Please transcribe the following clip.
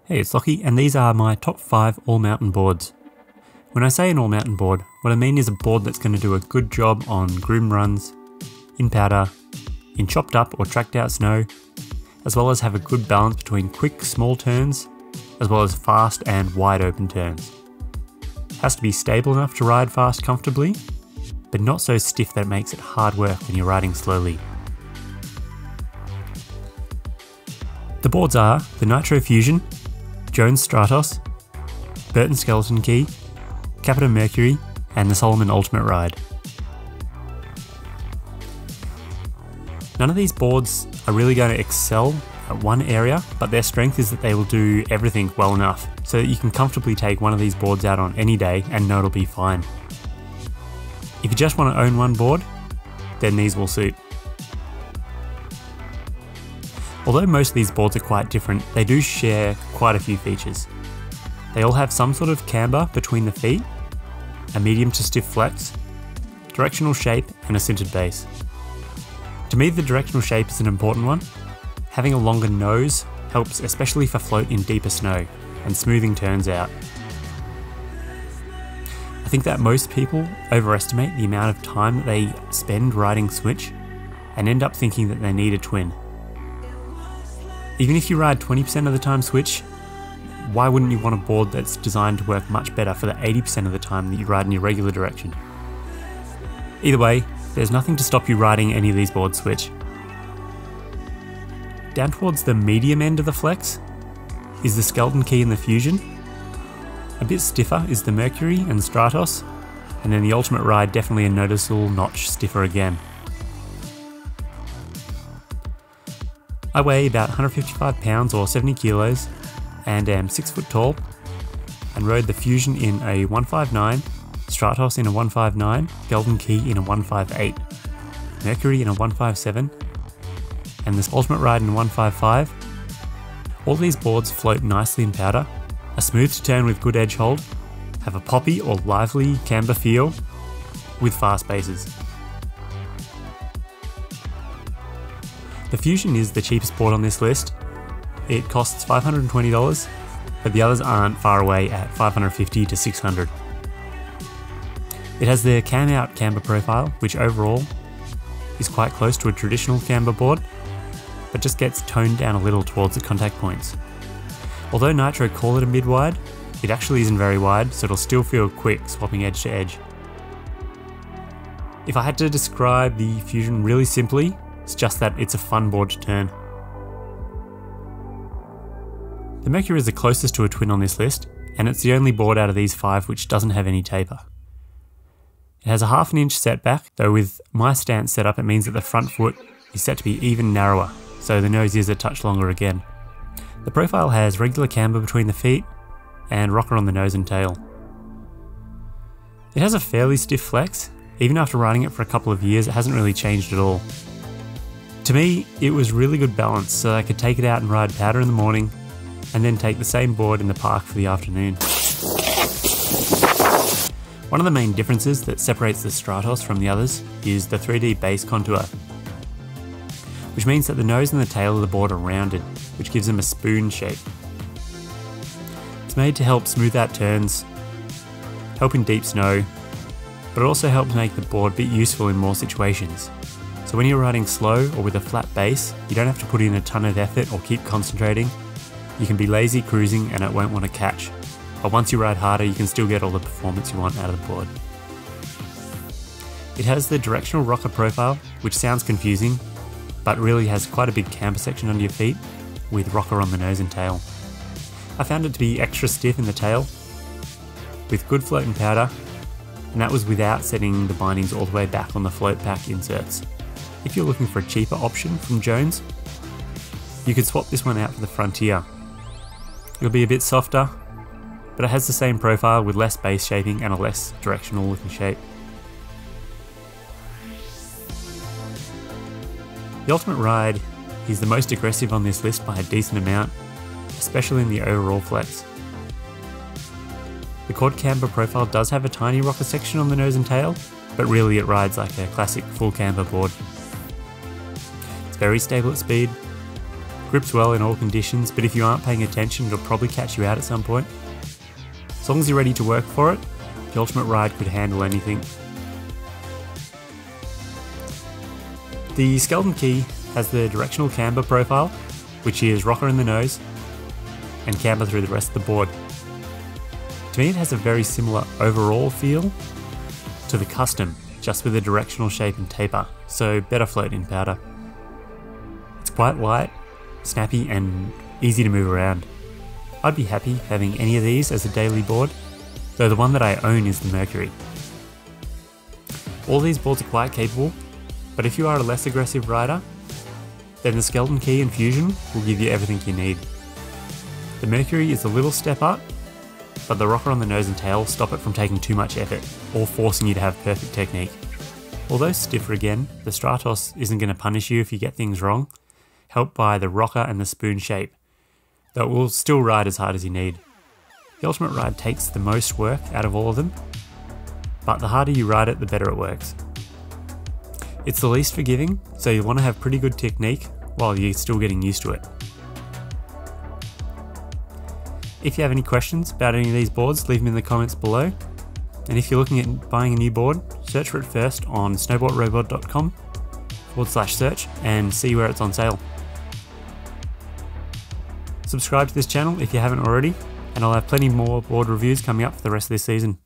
Hey, it's Lockie, and these are my top 5 all-mountain boards. When I say an all-mountain board, what I mean is a board that's going to do a good job on groom runs, in powder, in chopped up or tracked out snow, as well as have a good balance between quick, small turns, as well as fast and wide open turns. It has to be stable enough to ride fast comfortably, but not so stiff that it makes it hard work when you're riding slowly. The boards are the Nitro Fusion, Jones Stratos, Burton Skeleton Key, Capita Mercury, and the Solomon Ultimate Ride. None of these boards are really going to excel at one area, but their strength is that they will do everything well enough, so that you can comfortably take one of these boards out on any day and know it'll be fine. If you just want to own one board, then these will suit. Although most of these boards are quite different, they do share quite a few features. They all have some sort of camber between the feet, a medium to stiff flex, directional shape, and a sintered base. To me, the directional shape is an important one. Having a longer nose helps, especially for float in deeper snow and smoothing turns out. I think that most people overestimate the amount of time that they spend riding switch and end up thinking that they need a twin. Even if you ride 20% of the time switch, why wouldn't you want a board that's designed to work much better for the 80% of the time that you ride in your regular direction? Either way, there's nothing to stop you riding any of these boards switch. Down towards the medium end of the flex is the Skeleton Key and the Fusion. A bit stiffer is the Mercury and Stratos, and then the Ultimate Ride definitely a noticeable notch stiffer again. I weigh about 155 pounds or 70 kilos and am 6 foot tall, and rode the Fusion in a 159, Stratos in a 159, Skeleton Key in a 158, Mercury in a 157, and this Ultimate Ride in a 155. All these boards float nicely in powder, are smooth to turn with good edge hold, have a poppy or lively camber feel with fast bases. The Fusion is the cheapest board on this list. It costs $520, but the others aren't far away at $550 to $600. It has the cam out camber profile, which overall is quite close to a traditional camber board, but just gets toned down a little towards the contact points. Although Nitro call it a mid-wide, it actually isn't very wide, so it'll still feel quick swapping edge to edge. If I had to describe the Fusion really simply, it's just that it's a fun board to turn. The Mercury is the closest to a twin on this list, and it's the only board out of these 5 which doesn't have any taper. It has a ½ inch setback, though with my stance set up it means that the front foot is set to be even narrower, so the nose is a touch longer again. The profile has regular camber between the feet, and rocker on the nose and tail. It has a fairly stiff flex. Even after riding it for a couple of years, it hasn't really changed at all. To me, it was really good balance, so I could take it out and ride powder in the morning, and then take the same board in the park for the afternoon. One of the main differences that separates the Stratos from the others is the 3D base contour, which means that the nose and the tail of the board are rounded, which gives them a spoon shape. It's made to help smooth out turns, help in deep snow, but it also helps make the board a bit useful in more situations. So when you're riding slow or with a flat base, you don't have to put in a ton of effort or keep concentrating. You can be lazy cruising and it won't want to catch. But once you ride harder, you can still get all the performance you want out of the board. It has the directional rocker profile, which sounds confusing, but really has quite a big camber section under your feet, with rocker on the nose and tail. I found it to be extra stiff in the tail, with good float and powder, and that was without setting the bindings all the way back on the float pack inserts. If you're looking for a cheaper option from Jones, you could swap this one out for the Frontier. It'll be a bit softer, but it has the same profile with less base shaping and a less directional looking shape. The Ultimate Ride is the most aggressive on this list by a decent amount, especially in the overall flex. The quad camber profile does have a tiny rocker section on the nose and tail, but really it rides like a classic full camber board. It's very stable at speed, Grips well in all conditions, but if you aren't paying attention, it'll probably catch you out at some point. As long as you're ready to work for it, the Ultimate Ride could handle anything. The Skeleton Key has the directional camber profile, which is rocker in the nose and camber through the rest of the board. To me, it has a very similar overall feel to the Custom, just with a directional shape and taper, so better float in powder. It's quite light, snappy and easy to move around. I'd be happy having any of these as a daily board, though the one that I own is the Mercury. All these boards are quite capable, but if you are a less aggressive rider, then the Skeleton Key and Fusion will give you everything you need. The Mercury is a little step up, but the rocker on the nose and tail stop it from taking too much effort, or forcing you to have perfect technique. Although stiffer again, the Stratos isn't going to punish you if you get things wrong, helped by the rocker and the spoon shape, though it will still ride as hard as you need. The Ultimate Ride takes the most work out of all of them, but the harder you ride it, the better it works. It's the least forgiving, so you want to have pretty good technique while you're still getting used to it. If you have any questions about any of these boards, leave them in the comments below. And if you're looking at buying a new board, search for it first on snowboardrobot.com/search and see where it's on sale. Subscribe to this channel if you haven't already, and I'll have plenty more board reviews coming up for the rest of this season.